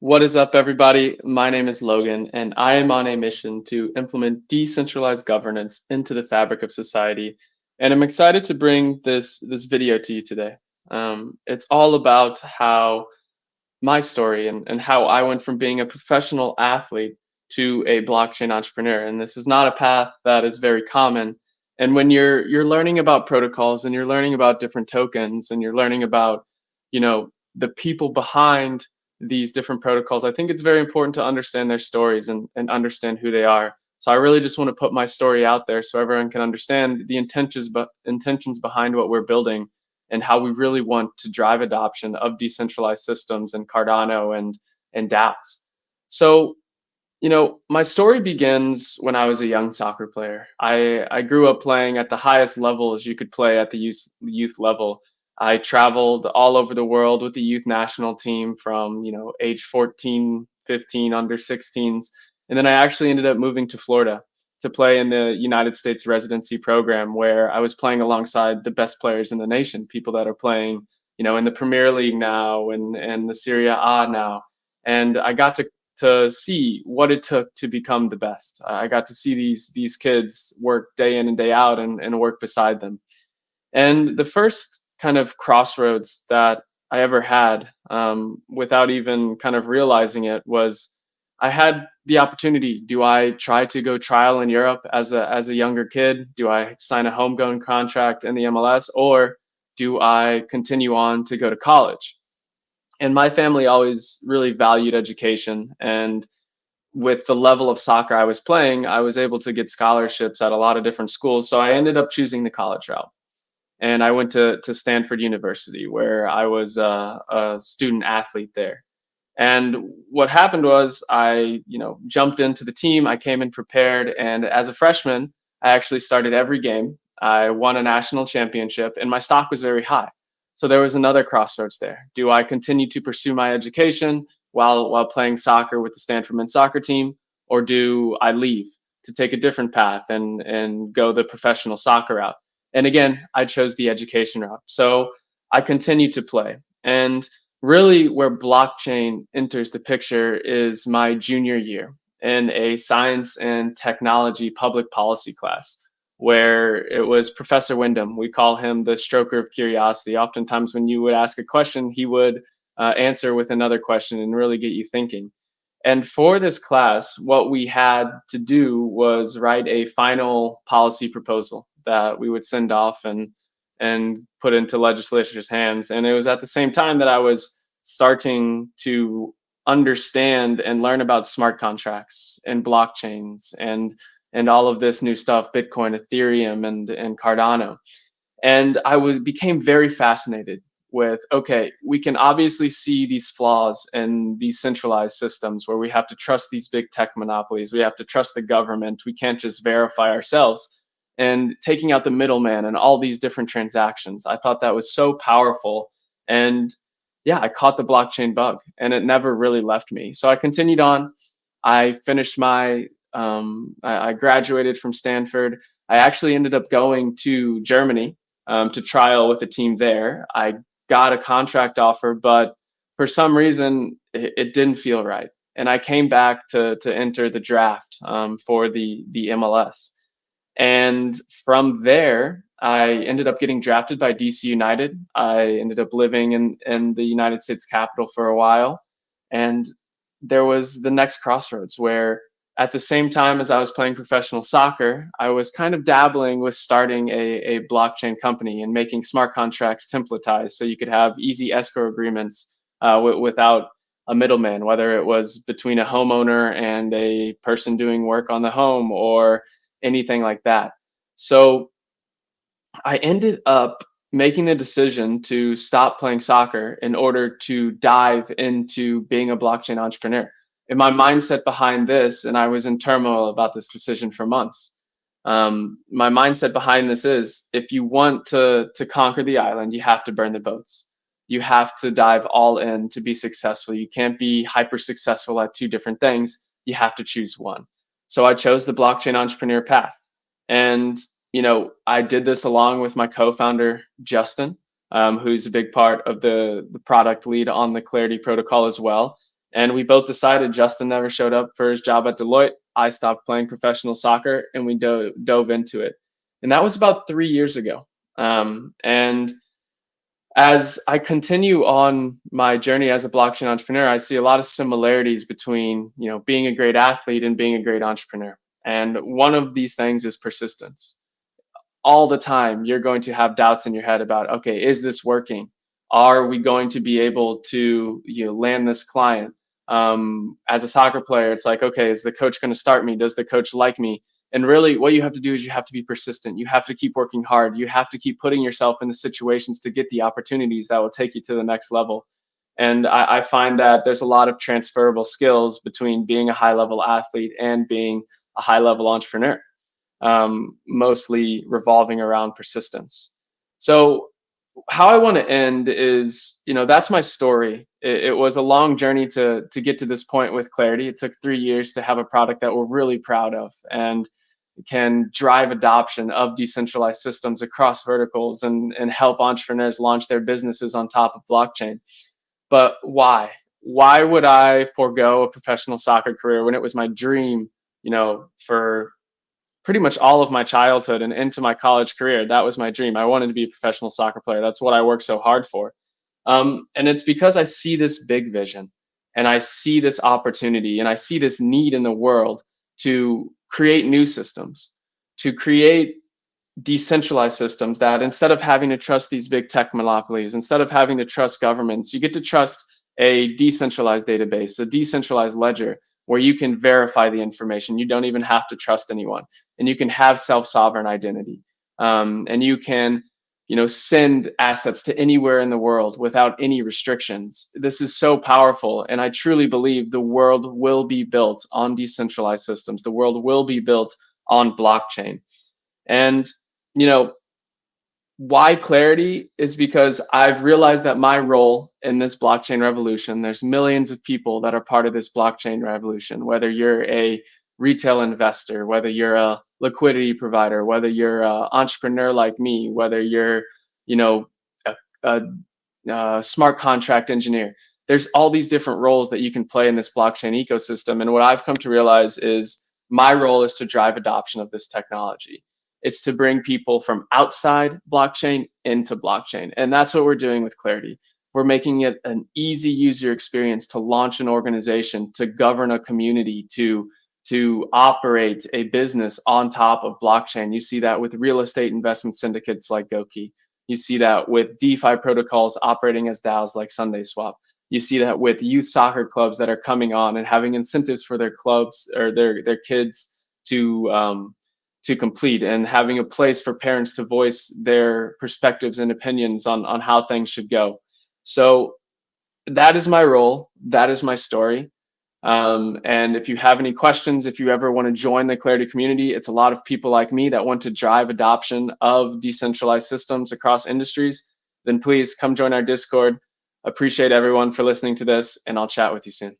What is up, everybody? My name is Logan, and I am on a mission to implement decentralized governance into the fabric of society. And I'm excited to bring this video to you today. It's all about how my story and how I went from being a professional athlete to a blockchain entrepreneur. And this is not a path that is very common. And when you're learning about protocols and you're learning about different tokens and you're learning about, the people behind these different protocols, I think it's very important to understand their stories and understand who they are. So I really just want to put my story out there so everyone can understand the intentions behind what we're building and how we really want to drive adoption of decentralized systems and Cardano and dApps. So, my story begins when I was a young soccer player. I grew up playing at the highest level as you could play at the youth level. I traveled all over the world with the youth national team from, age 14, 15, under 16s. And then I actually ended up moving to Florida to play in the United States residency program where I was playing alongside the best players in the nation, people that are playing, in the Premier League now and the Serie A now. And I got to see what it took to become the best. I got to see these kids work day in and day out and work beside them. And the first kind of crossroads that I ever had, without even kind of realizing it, was I had the opportunity. Do I try to go trial in Europe as a younger kid? Do I sign a homegrown contract in the MLS, or do I continue on to go to college? And my family always really valued education, and with the level of soccer I was playing, I was able to get scholarships at a lot of different schools. So I ended up choosing the college route. And I went to Stanford University, where I was a student athlete there. And what happened was I, jumped into the team. I came in prepared. And as a freshman, I actually started every game. I won a national championship and my stock was very high. So there was another crossroads there. Do I continue to pursue my education while playing soccer with the Stanford men's soccer team, or do I leave to take a different path and go the professional soccer route? And again, I chose the education route. So I continued to play. And really, where blockchain enters the picture is my junior year in a science and technology public policy class, where it was Professor Wyndham. We call him the stroker of curiosity. Oftentimes, when you would ask a question, he would answer with another question and really get you thinking. And for this class, what we had to do was write a final policy proposal that we would send off and put into legislature's hands. And it was at the same time that I was starting to understand and learn about smart contracts and blockchains and all of this new stuff, Bitcoin, Ethereum, and Cardano. And I was became very fascinated with, okay, we can obviously see these flaws in these centralized systems where we have to trust these big tech monopolies, we have to trust the government, we can't just verify ourselves. And taking out the middleman and all these different transactions, I thought that was so powerful. And yeah, I caught the blockchain bug and it never really left me. So I continued on. I finished I graduated from Stanford. I actually ended up going to Germany to trial with a team there. I got a contract offer, but for some reason it didn't feel right. And I came back to enter the draft for the MLS. And from there, I ended up getting drafted by DC United. I ended up living in the United States Capitol for a while. And there was the next crossroads where, at the same time as I was playing professional soccer, I was kind of dabbling with starting a blockchain company and making smart contracts templatized so you could have easy escrow agreements without a middleman, whether it was between a homeowner and a person doing work on the home or anything like that. So I ended up making the decision to stop playing soccer in order to dive into being a blockchain entrepreneur. And my mindset behind this, and I was in turmoil about this decision for months. My mindset behind this is, if you want to conquer the island, you have to burn the boats. You have to dive all in to be successful. You can't be hyper successful at two different things. You have to choose one. So I chose the blockchain entrepreneur path. And I did this along with my co-founder, Justin, who's a big part of the product lead on the Clarity protocol as well. And we both decided Justin never showed up for his job at Deloitte. I stopped playing professional soccer and we dove into it. And that was about 3 years ago. And as I continue on my journey as a blockchain entrepreneur, I see a lot of similarities between, being a great athlete and being a great entrepreneur. And one of these things is persistence. All the time you're going to have doubts in your head about, okay, is this working? Are we going to be able to land this client? As a soccer player, it's like, okay, is the coach going to start me? Does the coach like me? And really what you have to do is you have to be persistent. You have to keep working hard. You have to keep putting yourself in the situations to get the opportunities that will take you to the next level. And I find that there's a lot of transferable skills between being a high level athlete and being a high level entrepreneur, mostly revolving around persistence. So how I want to end is, that's my story. It was a long journey to get to this point with Clarity. It took 3 years to have a product that we're really proud of and can drive adoption of decentralized systems across verticals and help entrepreneurs launch their businesses on top of blockchain. But why? Why would I forego a professional soccer career when it was my dream, for pretty much all of my childhood and into my college career? That was my dream. I wanted to be a professional soccer player. That's what I worked so hard for. And it's because I see this big vision and I see this opportunity and I see this need in the world to create new systems, to create decentralized systems that instead of having to trust these big tech monopolies, instead of having to trust governments, you get to trust a decentralized database, a decentralized ledger where you can verify the information. You don't even have to trust anyone, and you can have self-sovereign identity, and you can, send assets to anywhere in the world without any restrictions. This is so powerful, and I truly believe the world will be built on decentralized systems. The world will be built on blockchain. And you know, why Clarity is because I've realized that my role in this blockchain revolution, there's millions of people that are part of this blockchain revolution, whether you're a retail investor, whether you're a liquidity provider, whether you're an entrepreneur like me, whether you're, you know, a, a smart contract engineer. There's all these different roles that you can play in this blockchain ecosystem. And what I've come to realize is my role is to drive adoption of this technology. It's to bring people from outside blockchain into blockchain. And that's what we're doing with Clarity. We're making it an easy user experience to launch an organization, to govern a community, to operate a business on top of blockchain. You see that with real estate investment syndicates like Goki. You see that with DeFi protocols operating as DAOs like SundaySwap. You see that with youth soccer clubs that are coming on and having incentives for their clubs or their kids to complete, and having a place for parents to voice their perspectives and opinions on how things should go. So that is my role. That is my story. And if you have any questions, if you ever want to join the Clarity community, it's a lot of people like me that want to drive adoption of decentralized systems across industries, then please come join our Discord. Appreciate everyone for listening to this, and I'll chat with you soon.